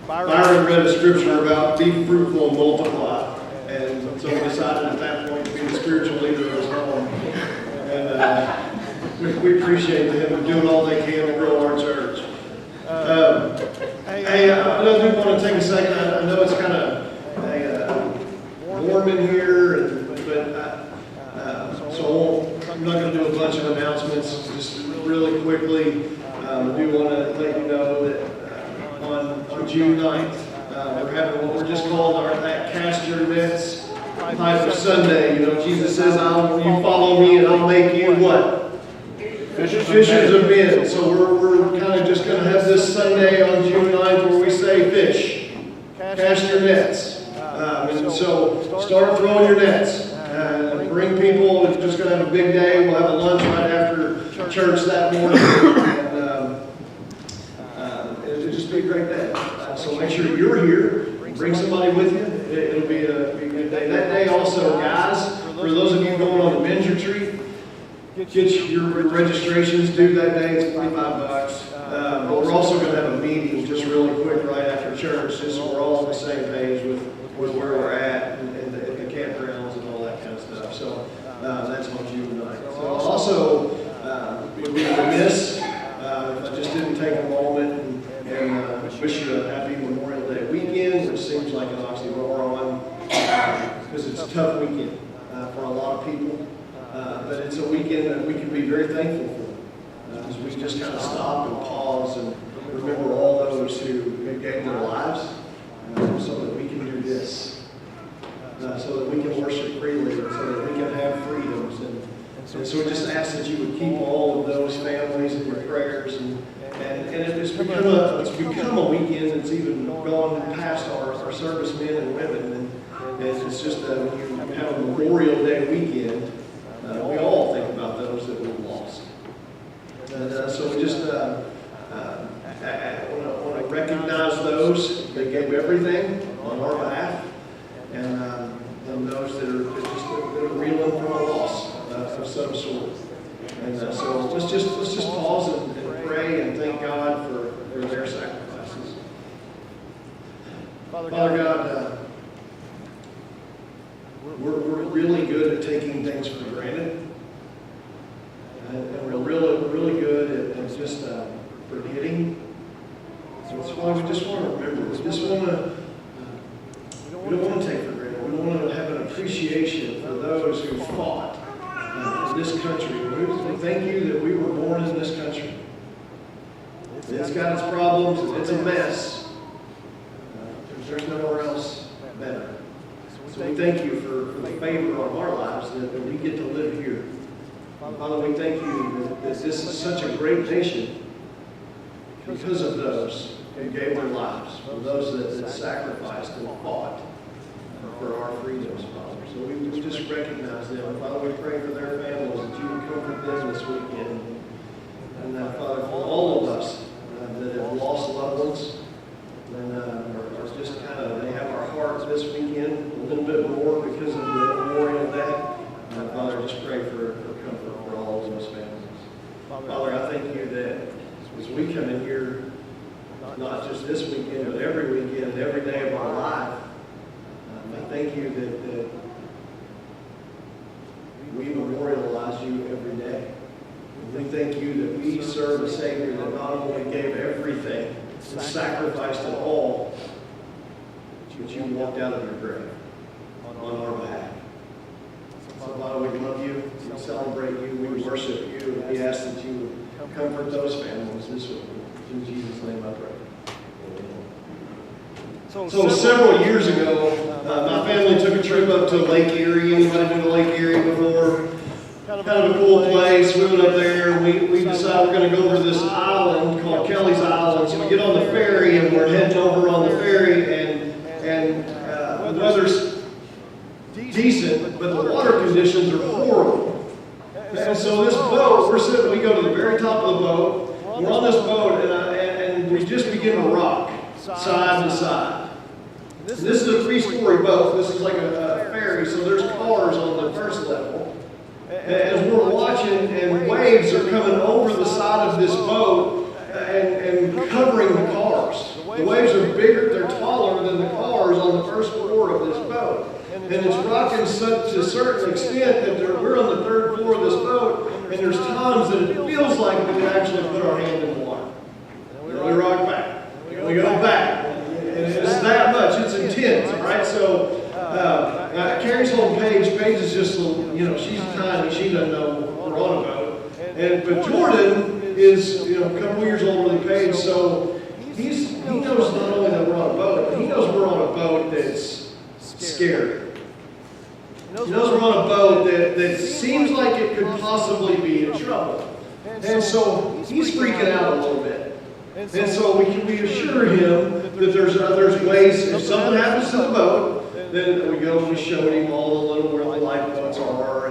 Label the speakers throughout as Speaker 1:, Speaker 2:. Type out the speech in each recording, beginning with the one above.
Speaker 1: Byron read a scripture about be fruitful and multiply. And so we decided at that point to be the spiritual leader of his home. And we appreciate them doing all they can to grow our church. Hey, I do want to take a second. I know it's kind of warm in here, so I'm not going to do a bunch of announcements. Just really quickly, I do want to let you know that on June 9th, we're having what we're just calling that Cast Your Nets type of Sunday. You know, Jesus says, you follow me and I'll make you what? Fishers of men. So we're kind of just going to have this Sunday on June 9th where we say fish. Cast your nets. And so start throwing your nets. Bring people. It's just going to have a big day. We'll have a lunch right after church that morning. And it'll just be a great day. So make sure you're here. Bring somebody with you. It'll be a good day. That day also, guys, for those of you going on the men's retreat, get your registrations due that day. It's $45. But we're also going to have a meeting just really quick right after church, just so we're all on the same page with where we're at and the campgrounds and all that kind of stuff. So that's on June 9th. So also, would be remiss if I just didn't take a moment and wish you a happy Memorial Day weekend, which seems like an oxymoron because it's a tough weekend for a lot of people. But it's a weekend that we can be very thankful for. As we just kind of stop and pause and remember all those who gave their lives so that we can do this. So that we can worship freely, and so that we can have freedoms. And so we just ask that you would keep all of those families in your prayers. And it's become a weekend that's even gone past our servicemen and women. And it's just when you have a Memorial Day weekend, we all think about those that we've lost. And so we just want to recognize those that gave everything on our behalf, and those that are reeling from a loss of some sort. And so let's just pause and pray and thank God for their sacrifices. Father God, we're really good at taking things for granted, and we're really good at just forgetting. So that's why we just want to remember. We don't want to take for granted. We want to have an appreciation for those who fought in this country. We thank you that we were born in this country. It's got its problems. It's a mess. There's nowhere else better. So we thank you for the favor of our lives that we get to live here. Father, we thank you that this is such a great nation because of those who gave their lives, for those that sacrificed and fought for our freedoms, Father. So we just recognize them. Father, we pray for their families that you would comfort them this weekend. And Father, for all of us that have lost loved ones, and are just kind of, they have our hearts this weekend a little bit more because of the Memorial Day. Father, just pray for comfort for all of those families. Father, I thank you that as we come in here, not just this weekend, but every weekend, every day of our life, I thank you that we memorialize you every day. We thank you that we serve a Savior that not only gave everything, and sacrificed it all, but you walked out of your grave on our behalf. So, Father, we love you, we celebrate you, we worship you, and we ask that you would comfort those families this week. In Jesus' name I pray. So several years ago, my family took a trip up to Lake Erie. Anybody been to Lake Erie before? Kind of a cool place. We went up there and we decided we're going to go over to this island called Kelly's Island. So we get on the ferry and we're heading over on the ferry, and the weather's decent, but the water conditions are horrible. And so this boat, we go to the very top of the boat. We're on this boat and we just begin to rock side to side. This is a 3-story boat. This is like a ferry, so there's cars on the first level. As we're watching, and waves are coming over the side of this boat and covering the cars. and it's rocking to a certain extent that we're on the third floor of this boat, and there's times that it feels like we can actually put our hand in the water. And we rock back. And we go back. And it's that much. It's intense, all right? So, Carrie's home Paige is just a little, she's tiny. She doesn't know we're on a boat. But Jordan is, a couple years older than Paige, so he knows not only that we're on a boat, but he knows we're on a boat that's scary. He knows we're on a boat that seems like it could possibly be in trouble. And so he's freaking out a little bit. And so we assure him that there's ways, if something happens to the boat, then we go and we showed him all the little where the lifeboats are.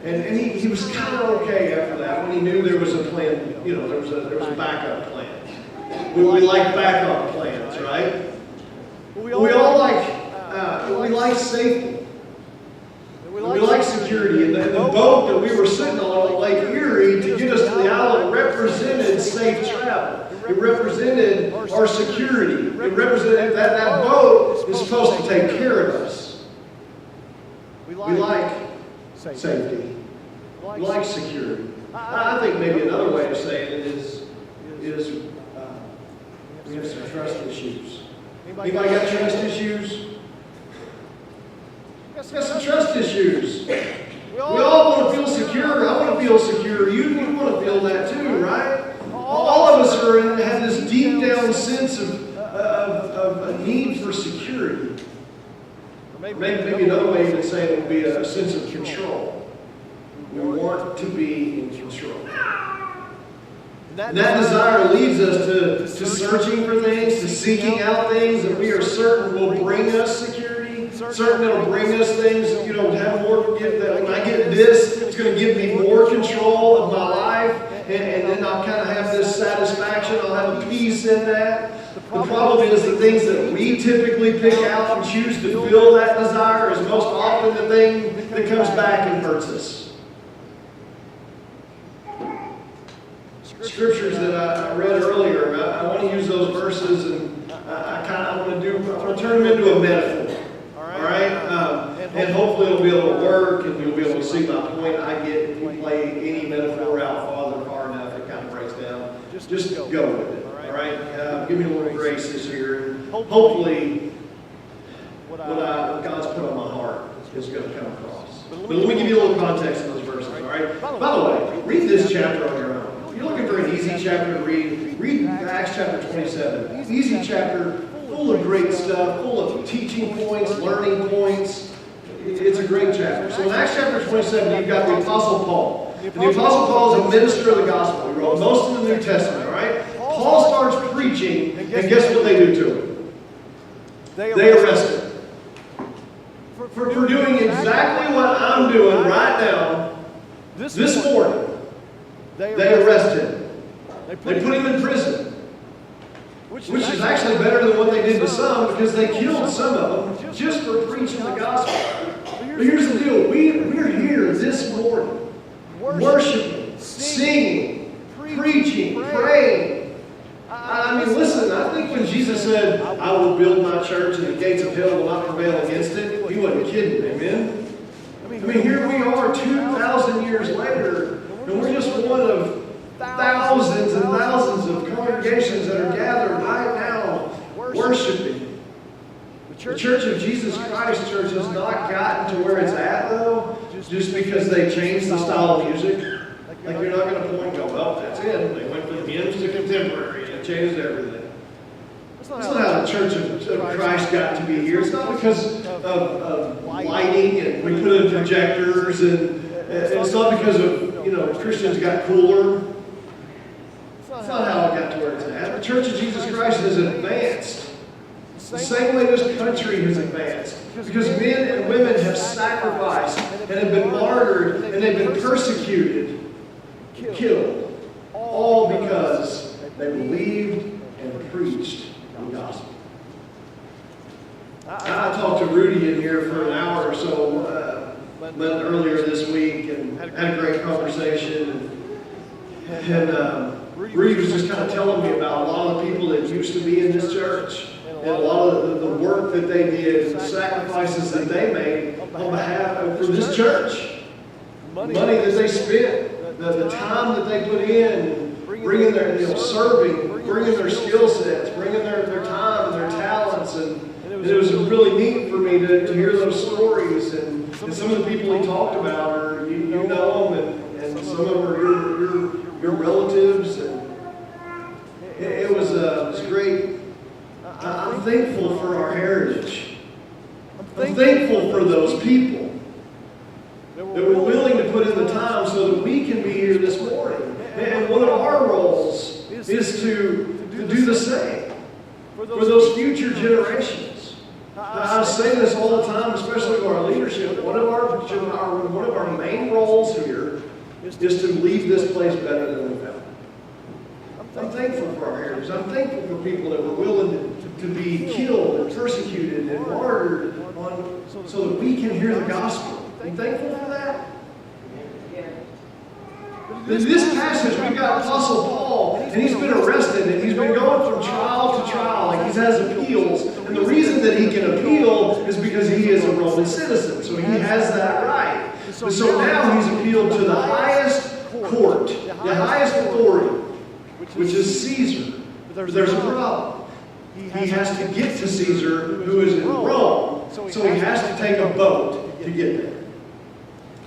Speaker 1: And he was kind of okay after that when he knew there was a plan, there was a backup plan. We like backup plans, right? We all like safety. We like security. And the boat that we were sitting on Lake Erie to get us to the island represented safe travel. It represented our security. It represented that boat is supposed to take care of us. We like safety. We like security. I think maybe another way to say it is we have some trust issues. Anybody got trust issues? Got some trust issues. We all want to feel secure. I want to feel secure. You want to feel that too, right? All of us have this deep down sense of a need for security. Or maybe another way you could say it would be a sense of control. We want to be in control. And that desire leads us to searching for things, to seeking out things that we are certain will bring us security, certain that will bring us things, have more, that when I get this, it's going to give me more control of my life, and then I'll kind of have this satisfaction, I'll have a peace in that. The problem is the things that we typically pick out and choose to fill that desire is most often the thing that comes back and hurts us. Scriptures that I read earlier, I want to use those verses, and I want to turn them into a metaphor. All right? And hopefully it'll be able to work, and you'll be able to see my point. I get if we play any metaphor out far enough, it kind of breaks down. Just go with it. All right? Give me a little grace this year, and hopefully what God's put on my heart is going to come across. But let me give you a little context in those verses. All right? By the way, read this chapter on your own. If you're looking for an easy chapter to read Acts chapter 27. Easy chapter, full of great stuff, full of teaching points, learning points. It's a great chapter. So in Acts chapter 27, you've got the Apostle Paul. And the Apostle Paul is a minister of the gospel. He wrote most of the New Testament, all right? Paul starts preaching, and guess what they do to him? They arrest him. For doing exactly what I'm doing right now, this morning. They arrest him. They put him in prison. Which is actually better than what they did to some, because they killed some of them just for preaching the gospel. But here's the deal. We're here this morning worshiping, singing, preaching, praying. I mean, listen, I think when Jesus said, I will build my church and the gates of hell will not prevail against it, he wasn't kidding, amen? I mean, here we are 2,000 years later, and we're just one of thousands and thousands of congregations that are gathered right now worshiping. The Church of Jesus Christ Church has not gotten to where it's at, though, just because they changed the style of music. Like, you're not going to point and go, well, that's it. They went from hymns to contemporary, and it changed everything. That's not how the Church of Christ got to be here. It's not because of lighting, and we put in projectors, and it's not because of, Christians got cooler. That's not how it got to where it's at. The Church of Jesus Christ has advanced the same way this country has advanced. Because men and women have sacrificed and have been martyred and they've been persecuted, killed, all because they believed and preached the gospel. I talked to Rudy in here for an hour or so earlier this week and had a great conversation. And Rudy was just kind of telling me about a lot of the people that used to be in this church and a lot of the work that they did, the sacrifices that they made on behalf of for this church. Money that they spent, the time that they put in, bringing their, serving, bringing their skill sets, bringing their time and their talents. And it was really neat for me to hear those stories. And some of the people he talked about are, you know them, and some of them are your relatives. And it was great. I'm thankful for our heritage. I'm thankful for those people that were willing to put in the time so that we can be here this morning. And one of our roles is to do the same for those future generations. I say this all the time, especially to our leadership. One of our main roles here is to leave this place better than we found it. I'm thankful for our heritage. I'm thankful for people that were willing to be killed and persecuted and martyred so that we can hear the gospel. I'm thankful for that. In this passage, we've got Apostle Paul, and he's been arrested, and he's been going from trial to trial, like he has appeals. And the reason that he can appeal is because he is a Roman citizen, so he has that right. And so now he's appealed to the highest court, the highest authority, which is Caesar. But there's a problem. He has to get to Caesar, who is in Rome, so he has to take a boat to get there.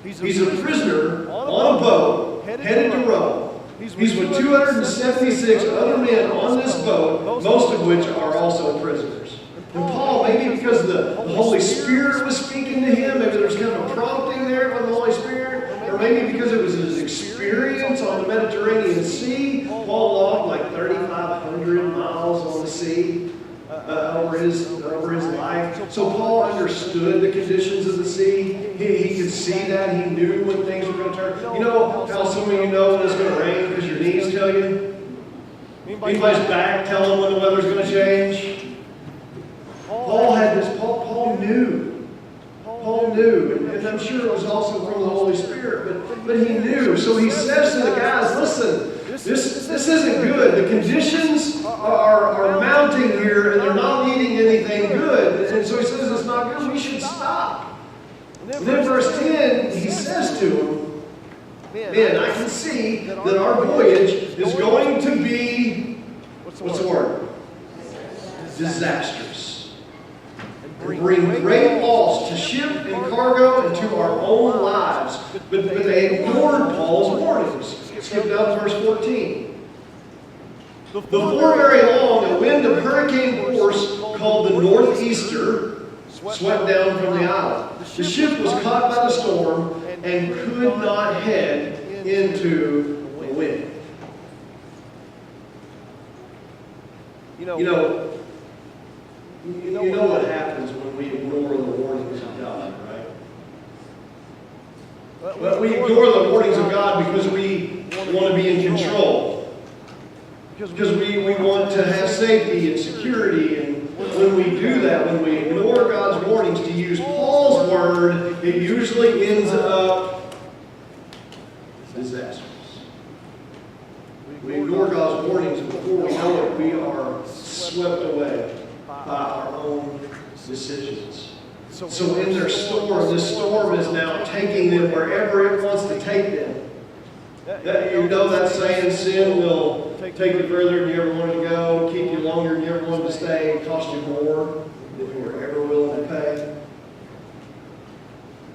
Speaker 1: He's a prisoner on a boat headed to Rome. He's with 276 other men on this boat, most of which are also prisoners. And Paul, maybe because the Holy Spirit was speaking to him, maybe there was kind of a prompting there from the Holy Spirit, or maybe because it was his experience on the Mediterranean Sea. Paul logged like 3,500 miles on the sea over his life. So Paul understood the conditions of the sea. He could see that. He knew when things were going to turn. You know how some of you know when it's going to rain because your knees tell you? Anybody's back tell them when the weather's going to change? Paul had this. Paul knew. Paul knew. And I'm sure it was also from the Holy Spirit. But he knew. So he says to the guys, listen, this isn't good. The conditions are mounting here, and they're not leading anything good. And so he says it's not good. We should stop. And then verse 10, he says to them, man, I can see that our voyage is going to be, what's the word? Disastrous. And bring great loss to ship and cargo and to our own lives. But they ignored Paul's warnings. Skip down to verse 14. Before very long, a wind of hurricane force called the Northeaster swept down from the island. The ship was caught by the storm and could not head into the wind. You know what happens when we ignore the warnings of God, right? Well, we ignore the warnings of God because we want to be in control. Because we want to have safety and security. And when we do that, when we ignore God's warnings, to use Paul's word, it usually ends up disastrous. We ignore God's warnings, and before we know it, we are swept away by our own decisions. So in their storm, this storm is now taking them wherever it wants to take them. You know that saying, sin will take you further than you ever wanted to go, keep you longer than you ever wanted to stay, and cost you more than you were ever willing to pay.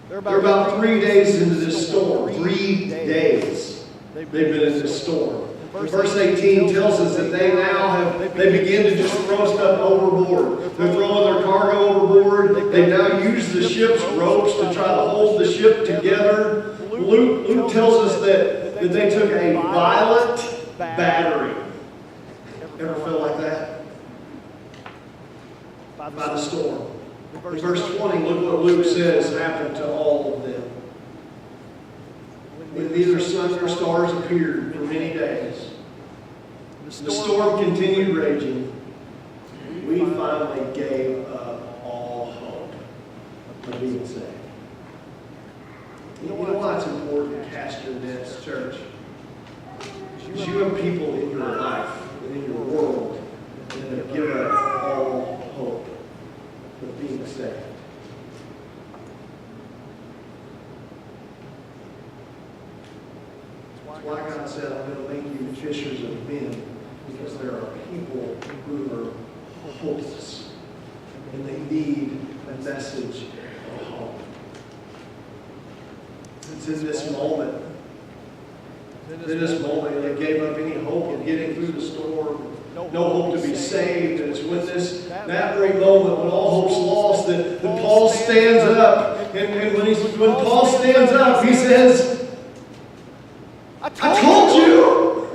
Speaker 1: They're about 3 days into this storm. 3 days they've been in this storm. Verse 18 tells us that they begin to just throw stuff overboard. They're throwing their cargo overboard. They now use the ship's ropes to try to hold the ship together. Luke tells us that they took a violent battering. Ever feel like that? By the storm. In verse 20, look what Luke says happened to all of them. When neither sun nor stars appeared for many days, the storm continued raging. We finally gave up all hope of being saved. You know why it's important to cast your nets, church? Because you have people in your life and in your world that have given up all hope of being saved. why God said, I'm going to make you fishers of men, because there are people who are hopeless, and they need a message of hope. It's in this moment. They gave up any hope of getting through the storm. No hope to be saved. And it's when that very moment when all hope's lost that Paul stands up. And when Paul stands up, he says, I told you!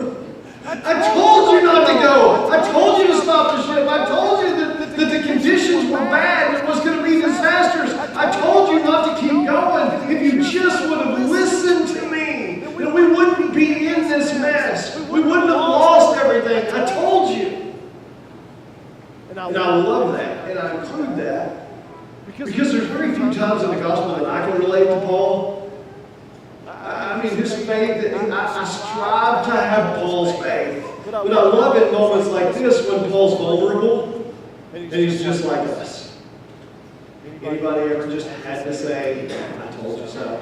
Speaker 1: I told you not to go. I told you to stop the ship. I told you that the conditions were bad. It was going to be disastrous. I told you not to keep going. If you just would have listened to me, then we wouldn't be in this mess. We wouldn't have lost everything. I told you. And I love that. And I include that because there's very few times in the gospel that I can relate to Paul. I mean, his faith, I strive to have Paul's faith. But I love it in moments like this when Paul's vulnerable and he's just like us. Anybody ever just had to say, I told you so?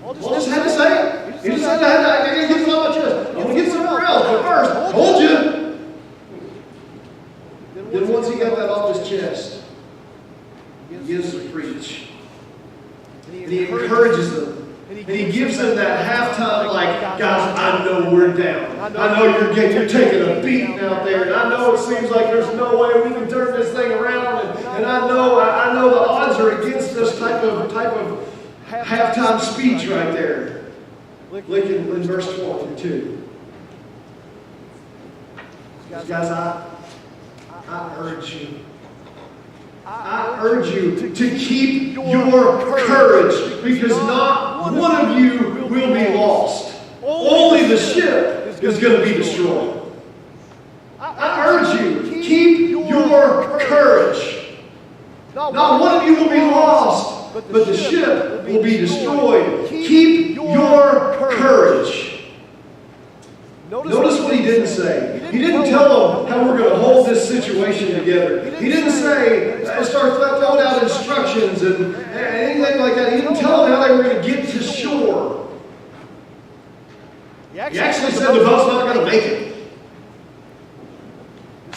Speaker 1: Paul just had to say it. He just said, I got to get this off my chest. I'm going to get somewhere else. But first, told you. Then once he got that off his chest, he begins to preach. And he encourages them. And he gives them that halftime, like, guys, I know we're down. I know you're taking a beating out there. And I know it seems like there's no way we can turn this thing around. And I know the odds are against this type of halftime speech right there. Look in verse 22. Guys, I urge you. I urge you to keep your courage, because not one of you will be lost. Only the ship is going to be destroyed. I urge you, keep your courage. Not one of you will be lost, but the ship will be destroyed. Keep your courage. Notice what he didn't say. He didn't tell them how we're going to hold this situation together. He didn't say, start throwing out instructions and anything like that. He didn't tell them how they were going to get to shore. He actually said the boat's not going to make it.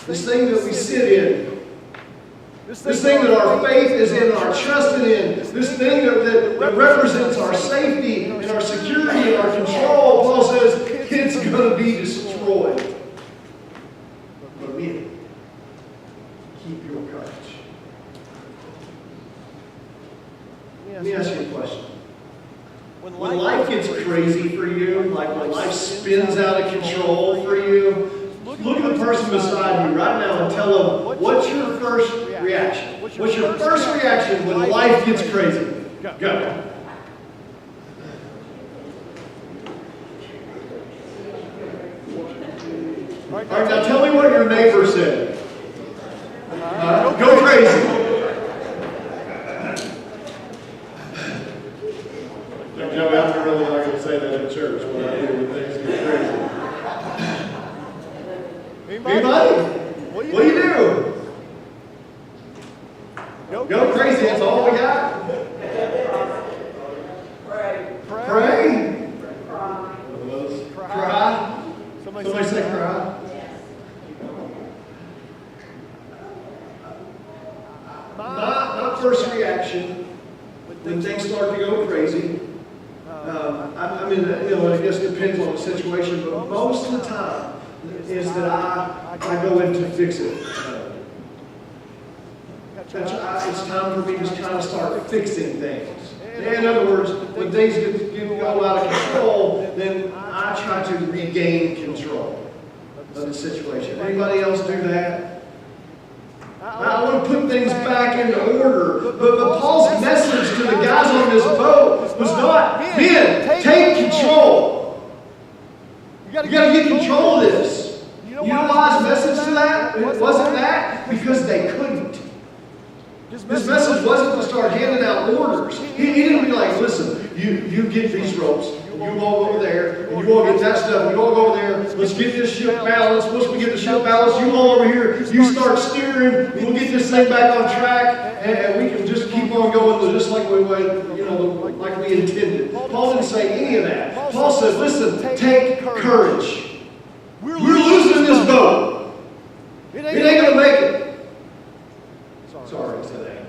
Speaker 1: This thing that we sit in, this thing that our faith is in, our trust in, this thing that represents our safety and our security and our control, Paul says, it's going to be destroyed. But men, keep your courage. Let me ask you a question. When life gets crazy for you, like when life spins out of control for you, look at the person beside you right now and tell them, what's your first reaction? What's your first reaction when life gets crazy? Go. All right, now tell me what your neighbor said. Go crazy. Joey, I'm really not going to say that in church when I do when things get crazy. Anybody? What do you do? Go crazy. That's all we got. Pray. Cry. Somebody say cry. My first reaction when things start to go crazy, I mean, I guess it depends on the situation, but most of the time is that I go in to fix it. It's time for me to try to start fixing things. In other words, when things go out of control, then I try to regain control of the situation. Anybody else do that? I want to put things back into order. But Paul's message to the guys on this boat was not, men, take control. You got to get control of this. You know why his message to that? It wasn't that because they couldn't. This message wasn't to start handing out orders. He didn't be like, listen, you get these ropes, you all go over there, and you all get that stuff, you all go over there, let's get this ship balanced. Once we get the ship balanced, you all over here, you start steering, and we'll get this thing back on track, and we can just keep on going just like like we intended. Paul didn't say any of that. Paul said, listen, take courage. We're losing this boat. It ain't going to make it. Sorry, I said that.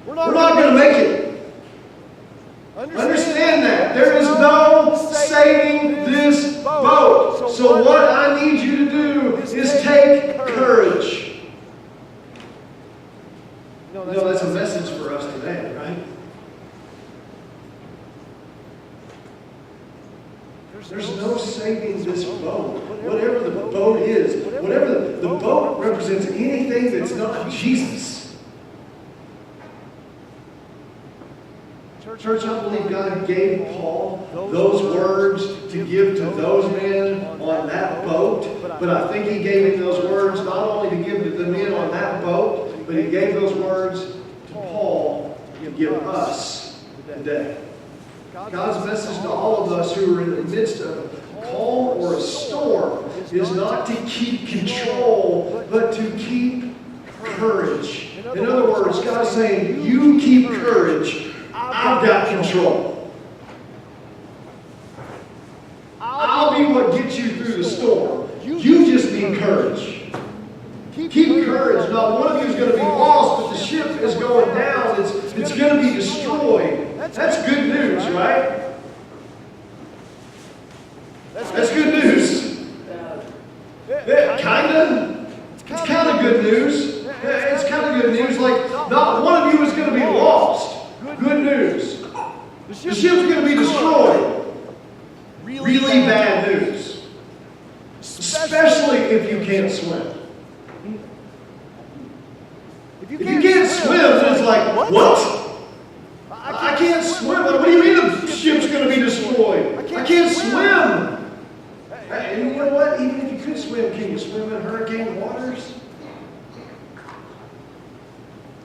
Speaker 1: We're not going to make it. Understand that. There is no saving this boat. So what I need you to do is take courage. That's a message for us today, right? There's no saving this boat. Whatever the boat is, whatever the boat represents anything that's not Jesus. Church, I believe God gave Paul those words to give to those men on that boat. But I think he gave him those words not only to give to the men on that boat, but he gave those words to Paul to give us today. God's message to all of us who are in the midst of a calm or a storm is not to keep control, but to keep courage. In other words, God's saying, you keep courage. I've got control. I'll be what gets you through the storm. You just need courage. Keep courage. Not one of you is going to be lost, but the ship is going down. It's going to be destroyed. That's good news, right? That's good news. Yeah, kinda. It's kind of good news. It's kind of good news. Like, not one of you is going to be lost. Good news. The ship's going to be destroyed. Really bad news. Especially if you can't swim. If you can't swim, then it's like, what? I can't swim. What do you mean the ship's going to be destroyed? I can't swim. And you know what? Even if you could swim, can you swim in hurricane waters?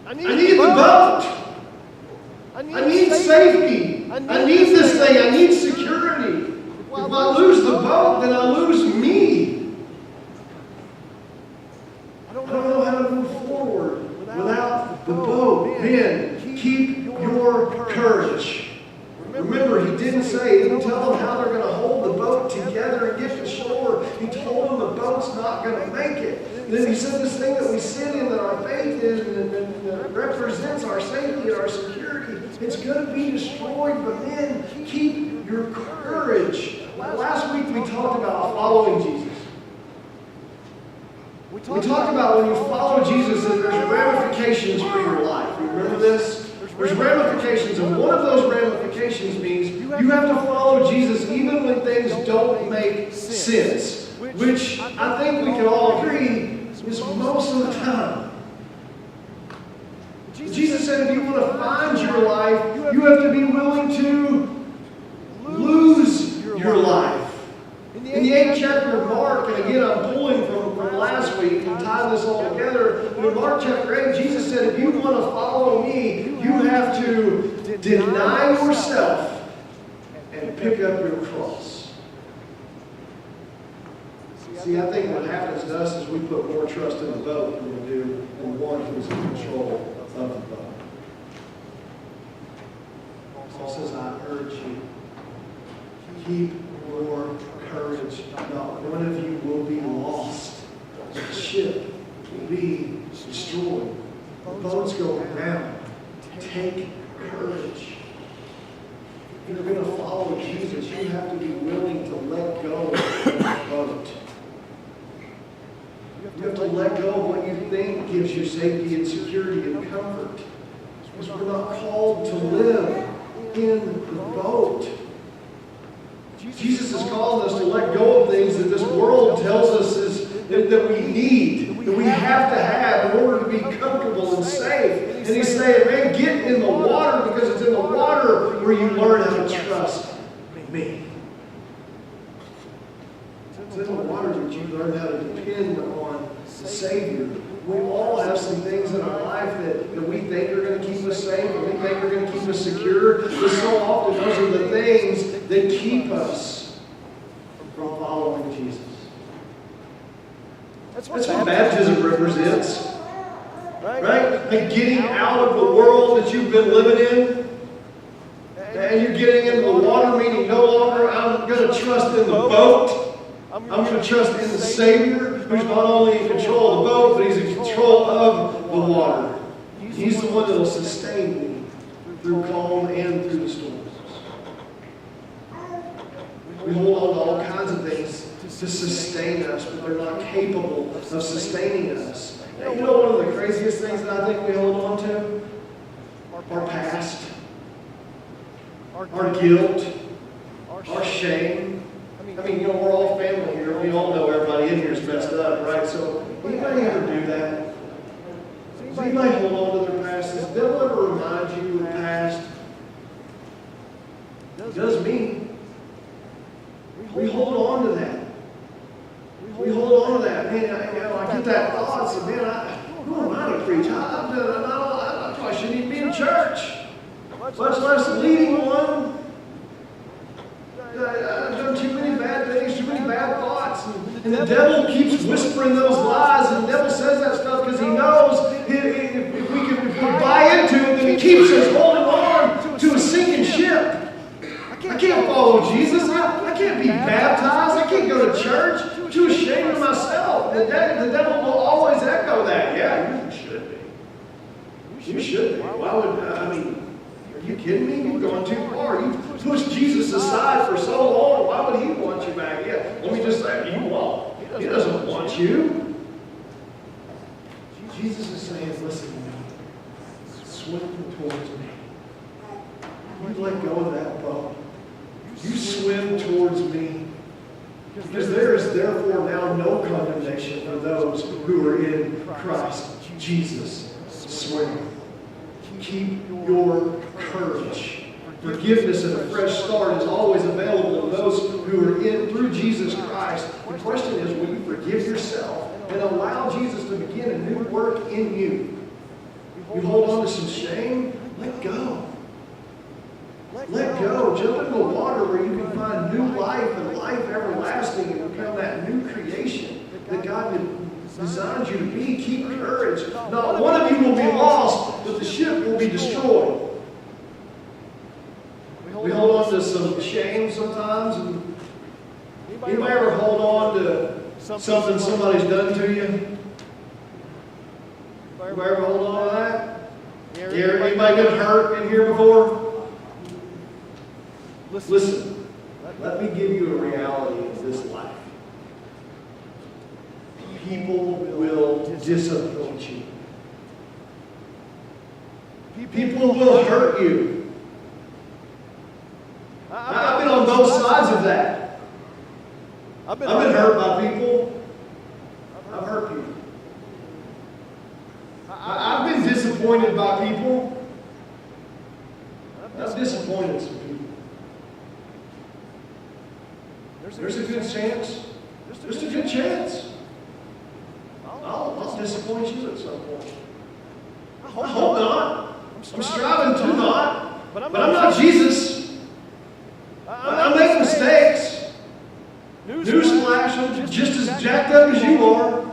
Speaker 1: I need the boat. I need safety. I need this thing. I need security. If I lose the boat, then I lose me. I don't know how to move forward without the boat. Men, keep your courage. Remember, he didn't tell them how they're going to hold the boat together and get to shore. He told them the boat's not going to make it. And then he said this thing that we sit in, that our faith is, and represents our safety and our security. It's going to be destroyed, but then keep your courage. Last week we talked about following Jesus. We talked about when you follow Jesus, that there's ramifications for your life. You remember this? There's ramifications, and one of those ramifications means you have to follow Jesus even when things don't make sense, which I think we can all agree is most of the time. Jesus said if you want to find your life, you have to be willing to lose your life. In the 8th chapter of Mark, and again I'm pulling from last week and tie this all together, in Mark chapter 8, Jesus said, if you want to follow me, you have to deny yourself and pick up your cross. See, I think what happens to us is we put more trust in the boat than we do in one who's in control of the boat. Paul says, I urge you, keep your courage. Not one of you will be lost. The ship will be destroyed. The boat's going down. Take courage. If you're going to follow Jesus, you have to be willing to let go of the boat. You have to let go of what you think gives you safety and security and comfort. Because we're not called to live in the boat. Jesus is calling us to let go of things that this world tells us that we need, that we have to have in order to be comfortable and safe. And he's saying, man, get in the water, because it's in the water where you learn how to trust me. It's in the water that you learn how to depend on the Savior. We all have some things in our life that we think are going to keep us safe, and we think are going to keep us secure. But so often those are the things that keep us from following Jesus. That's what baptism represents. Right? Like getting out of the world that you've been living in. And you're getting into the water, meaning no longer I'm going to trust in the boat. I'm going to trust in the Savior, who's not only in control of the boat, but He's in control of the water. He's the one that will sustain me through calm and through the storms. We hold on to all kinds of things to sustain us, but they're not capable of sustaining us. And you know one of the craziest things that I think we hold on to? Our past, our guilt, our shame. I mean, we're all family here. We all know everybody in here is messed up, right? So, anybody ever do that? Does anybody hold on to their past? Does the devil ever remind you of the past? It does me. We hold on to that. We hold on to that. Man, I get that thought. So, man, who am I to preach? I shouldn't even be in church. Much less leading one. I've done too many bad things, too many bad thoughts. And the devil keeps whispering those lies. And the devil says that stuff because he knows if we buy into it, then he keeps us holding on to a sinking ship. I can't follow Jesus. I can't be baptized. I can't go to church. I'm too ashamed of myself. The devil will always echo that. Yeah, you should be. You should be. Why would, are you kidding me? You're going too far. You pushed Jesus aside for so long. Why would He want you back? Yeah, let me just say, He won't. He doesn't want you. Jesus is saying, listen to me. Swim towards me. You let go of that boat. You swim towards me. Because there is therefore now no condemnation for those who are in Christ Jesus. Swim. Keep your courage. Forgiveness and a fresh start is always available to those who are in through Jesus Christ. The question is, will you forgive yourself and allow Jesus to begin a new work in you? You hold on to some shame? Let go. Let go. Jump into the water where you can find new life and life everlasting and become that new creation that God designed you to be. Keep courage. Not one of you will be lost, but the ship will be destroyed. We hold on to some shame sometimes. And anybody ever hold on to something somebody's done to you? Anybody ever hold on to that? Anybody been hurt in here before? Listen, let me give you a reality of this life. People will disappoint you. People will hurt you. I've been on both sides of that. I've been hurt by people. I've hurt people. I've been disappointed by people. I've disappointed some people. There's a good chance. Just a good chance. I'll disappoint you at some point. I hope not. I'm striving to not. But I'm not Jesus. I make mistakes. Newsflash, I'm just as jacked up as you are.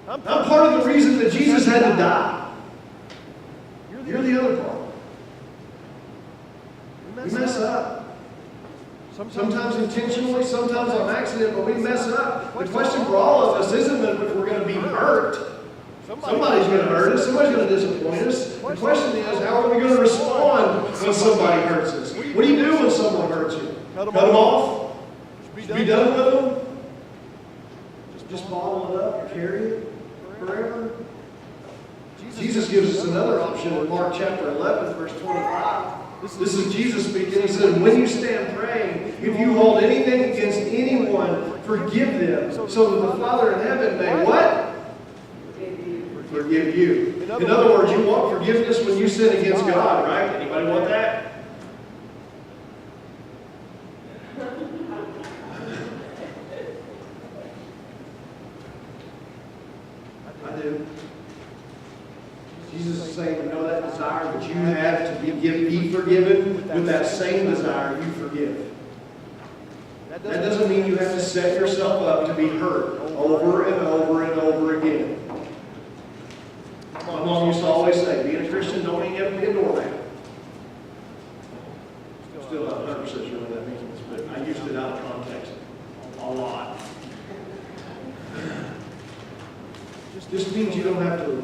Speaker 1: I'm part of the reason that Jesus had to die. You're the other part. We mess up. Sometimes intentionally, sometimes on accident, but we mess up. The question for all of us isn't that if we're going to be hurt. Somebody's going to hurt us. Somebody's going to disappoint us. The question is, how are we going to respond when somebody hurts us? What do you do when someone hurts you? Cut them off? Just be done with them? Just bottle it up and carry it forever? Jesus gives us another option in Mark chapter 11, verse 25. This is Jesus speaking. He said, when you stand praying, if you hold anything against anyone, forgive them, so that the Father in heaven may what? Forgive you. In other words, you want forgiveness when you sin against God, right? Anybody want that? I do. Jesus is saying, that desire that you have to be forgiven, with that same desire you forgive. That doesn't mean you have to set yourself up to be hurt over and over and over again. My mom used to always say, being a Christian don't mean you have to be a doormat. Still not 100% sure what that means, but I used it out of context a lot. Just means you don't have to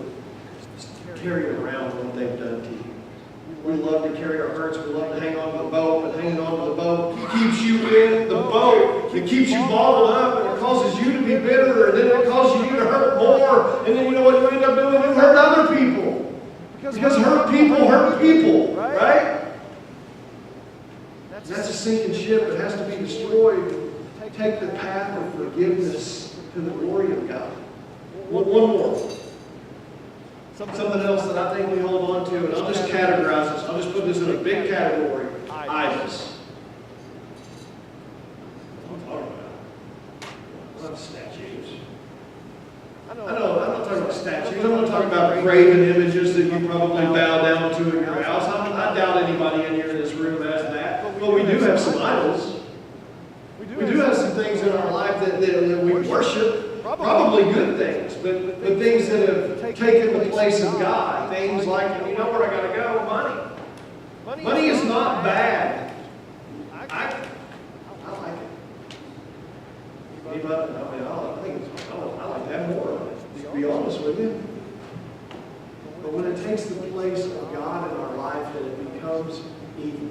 Speaker 1: carry around what they've done to you. We love to carry our hurts. We love to hang on to the boat, but hanging on to the boat keeps you in the boat. It keeps you bottled up, and it causes you to be bitter, and then it causes you to hurt more. And then you know what you end up doing? You hurt other people. Because hurt people, right? That's a sinking ship that has to be destroyed. Take the path of forgiveness to the glory of God. One more. Something else that I think we hold on to, and I'll just categorize this. I'll just put this in a big category. Idols. What I'm talking about. Not statues. I know, I'm not talking about statues. I'm not talking about graven images that you probably bow down to in your house. I doubt anybody in here in this room has that. But we do have some idols. We do have some things in our life that we worship. Probably good things, but things that have taken the place of God. Things like, you know where I got to go? Money. Money is not bad. I like it. Anybody? I like to have more of it, to be honest with you. But when it takes the place of God in our life, then it becomes evil.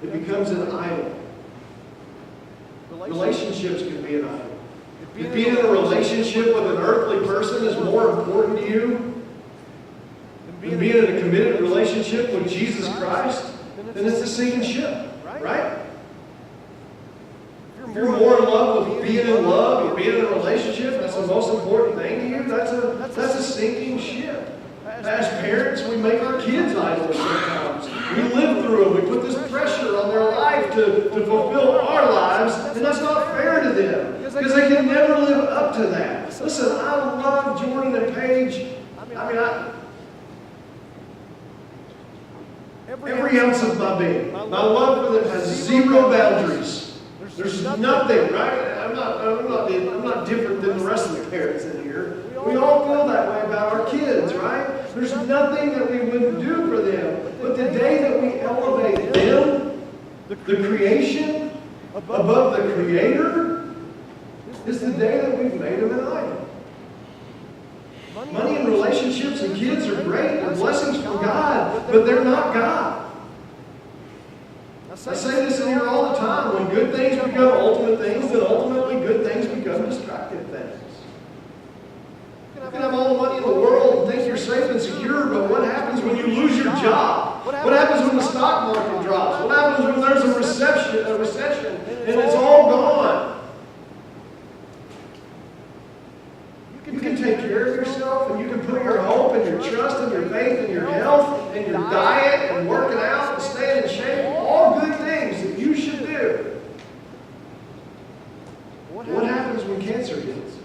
Speaker 1: It becomes an idol. Relationships can be an idol. If being in a relationship with an earthly person is more important to you than being in a committed relationship with Jesus Christ, then it's a sinking ship, right? If you're more in love with being in love or being in a relationship, that's the most important thing to you, that's a sinking ship. As parents, we make our kids idols sometimes. We live through them. We put this pressure on their life to fulfill our lives, and that's not fair to them because they can never live up to that. Listen, I love Jordan and Paige. Every ounce of my being. My love for them has zero boundaries. There's nothing, right? I'm not different than the rest of the parents in here. We all feel that way about our kids, right? There's nothing that we wouldn't do for them. But the day that we elevate them, the creation, above the Creator, is the day that we've made them an idol. Money and relationships and kids are great. They're blessings from God, but they're not God. I say this in here all the time. When good things become ultimate things, then ultimately good things become destructive things. You can have all the money in the world and think you're safe and secure, but what happens when you lose your job? What happens when the stock market drops? What happens when there's a recession and it's all gone? You can take care of yourself, and you can put your hope and your trust and your faith and your health and your diet and working out and staying in shape. All good things that you should do. What happens when cancer hits?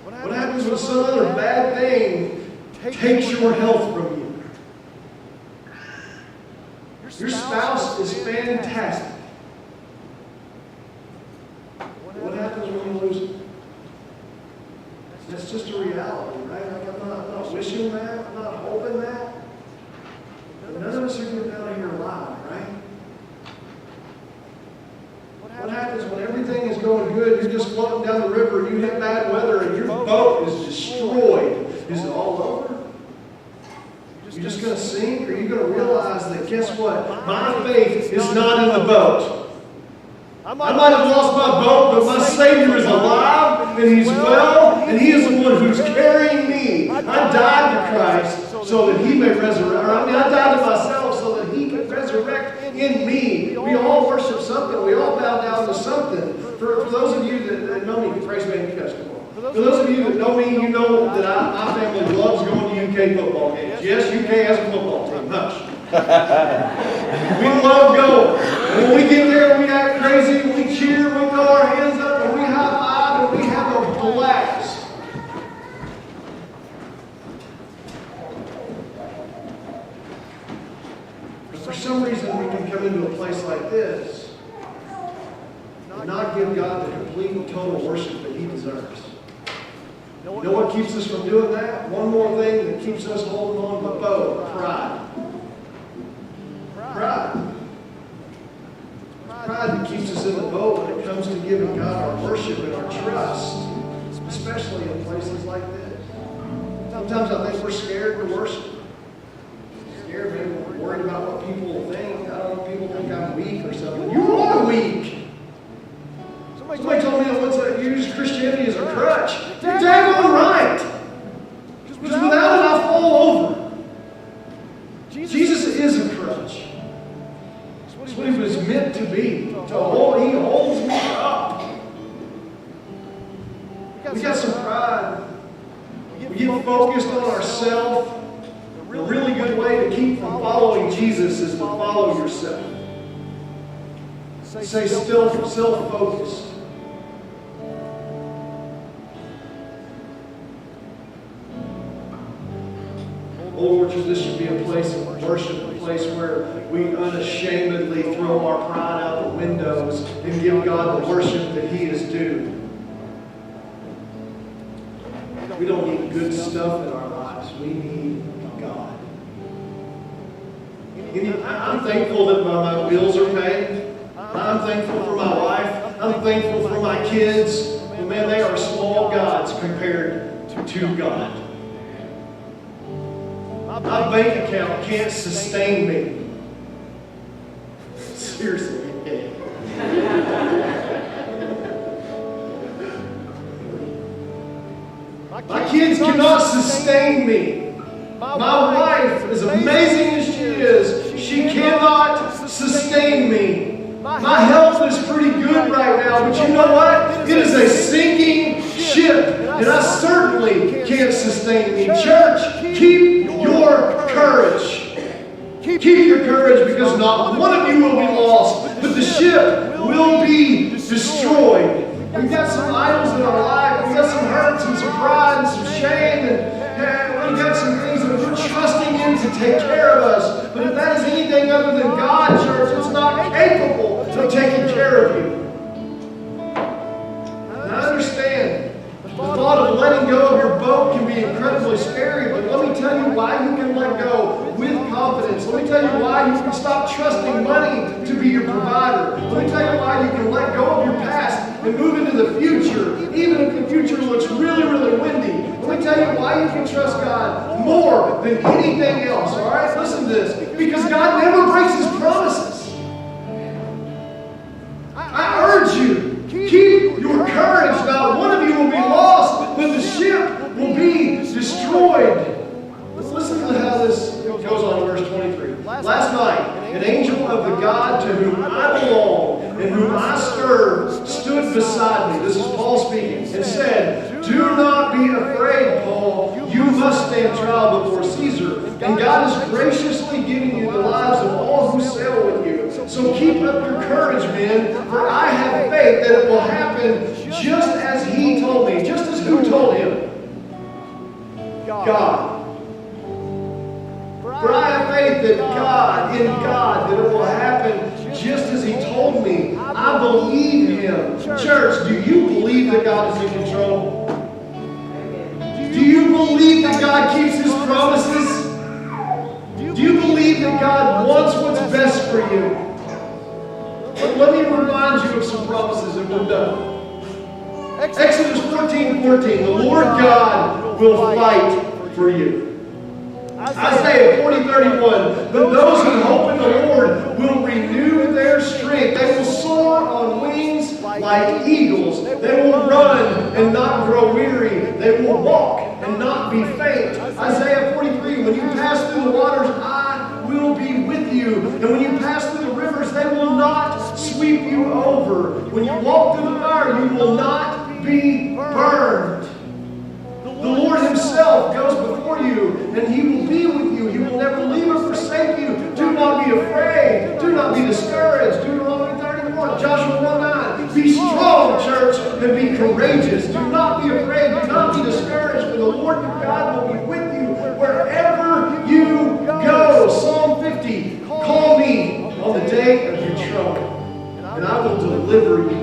Speaker 1: What happens when some other bad thing takes your health from you? Your spouse is fantastic. What happens when you lose it? That's just a reality, right? I'm not wishing that. I'm not hoping that. But none of us are getting out of here alive, right? What happens when everything is going good, you're just floating down the river, you hit bad weather, and your boat is destroyed? Is it all over? You're just going to sink, or are you going to realize that, guess what? My faith is not in the boat. I might have lost my boat, but my Savior is alive, and He's well, and He is the one who's carrying me. I died to Christ so that He may resurrect. I died to myself so that He could resurrect in me. We all worship something. We all bow down to something. For those of you that know me, praise me, you guys come on. For those of you that know me, you know that my family loves going to UK football games. Yes, UK has a football team. Hush. We love going. When we get there, we act crazy, we cheer, we throw our hands up, and we high five, and we have a blast. For some reason, we can come into a place like not give God the complete and total worship that He deserves. You know what keeps us from doing that? One more thing that keeps us holding on to the boat: pride. Pride. Pride that keeps us in the boat when it comes to giving God our worship and our trust, especially in places like this. Sometimes I think we're scared to worship. Scared, maybe we're worried about what people will think. I don't know, people think I'm weak or something. You are weak. Somebody told me that you use Christianity as a crutch. You're daggone right. Because without it, I fall over. Jesus is a crutch. That's what He was meant to be. He holds me up. We got some pride. We get focused on ourselves. A really good way to keep from following Jesus is to follow yourself. Say self-focused. Lord, this should be a place of worship, a place where we unashamedly throw our pride out the windows and give God the worship that He is due. We don't need good stuff in our lives. We need God. I'm thankful that my bills are paid. I'm thankful for my wife. I'm thankful for my kids. But man, they are small gods compared to God. My bank account can't sustain me. Seriously. My kids cannot sustain me. My wife, as amazing as she is, she cannot sustain me. My health is pretty good right now, but you know what? It is a sinking ship, and I certainly can't sustain me. Church, keep your courage. Keep your courage, because not one of you will be lost, but the ship will be destroyed. We've got some idols in our life. We've got some hurts and some pride and some shame, and we've got some things that we're trusting in to take care of us. But if that is anything other than God, church, it's not capable of taking care of you. And I understand the thought of letting go of your boat can be incredibly scary, but let me tell you why you can let go with confidence. Let me tell you why you can stop trusting money to be your provider. Let me tell you why you can let go of your past and move into the future, even if the future looks really, really windy. Let me tell you why you can trust God more than anything else, all right? Listen to this. Because God never breaks His promises. I urge you, keep your courage. Not one of you will be lost, but the ship will be destroyed. Listen to how this goes on in verse 23. Last night, an angel of the God to whom I belong and whom I serve stood beside me. This is Paul speaking, and said, "Do not be afraid, Paul. You must stand trial before Caesar. And God is graciously giving you the lives of all who sail with you. So keep up your courage, men, for I have faith that it will happen just as He told me." Just as who told him? God. For I have faith that in God, that it will happen just as He told me. I believe Him. Church, do you believe that God is in control? Do you believe that God keeps His promises? Do you believe that God wants what's best for you? But let me remind you of some promises and we're done. Exodus 14:14, the Lord God will fight for you. Isaiah 40:31, but those who hope in the Lord will renew their strength. They will soar on wings like eagles. They will run and not grow weary. They will walk and not be faint. Isaiah 43, when you pass through the waters, I will be with you. And when you pass through the rivers, they will not sweep you over. When you walk through the fire, you will not be burned. The Lord Himself goes before you, and He will be with you. He will never leave or forsake you. Do not be afraid. Do not be discouraged. Deuteronomy 31, Joshua 1:9. Be strong, church, and be courageous. Do not be afraid. Do not be discouraged, for the Lord your God will be with you wherever you go. Psalm 50, call me on the day of your trouble, and I will deliver you.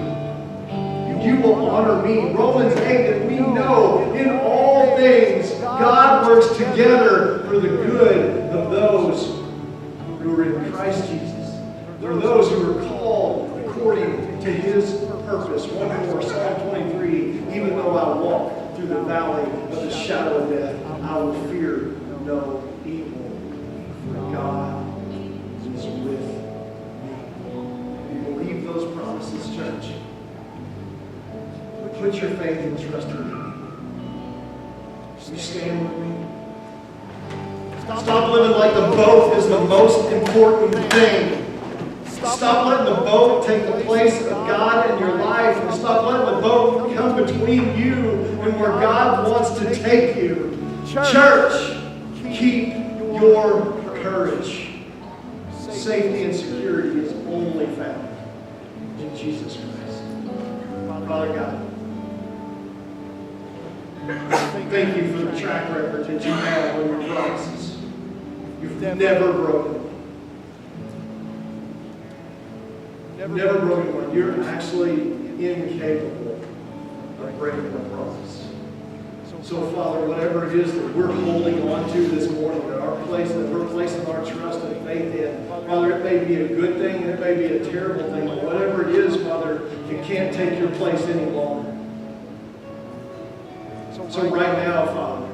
Speaker 1: you will honor me. Romans 8, that we know in all things God works together for the good of those who are in Christ Jesus, for those who are called according to his purpose. One more, Psalm 23, even though I walk through the valley of the shadow of death, I will fear no evil, for God is with me. You believe those promises, church? Put your faith and trust in me. You stand with me. Stop living like the boat is the most important thing. Stop letting the boat take the place of God in your life. And stop letting the boat come between you and where God wants to take you. Church, keep your courage. Safety and security is only found in Jesus Christ. Father God, thank you for the track record that you have on your promises. You've never broken one. Never broken one. You're actually incapable of breaking a promise. So, Father, whatever it is that we're holding on to this morning, that we're placing our trust and faith in, Father, it may be a good thing, it may be a terrible thing, but whatever it is, Father, it can't take your place any longer. So right now, Father,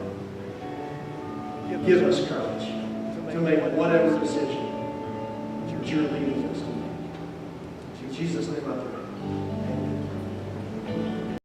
Speaker 1: give us courage to make whatever decision that you're leading us to. In Jesus' name I pray.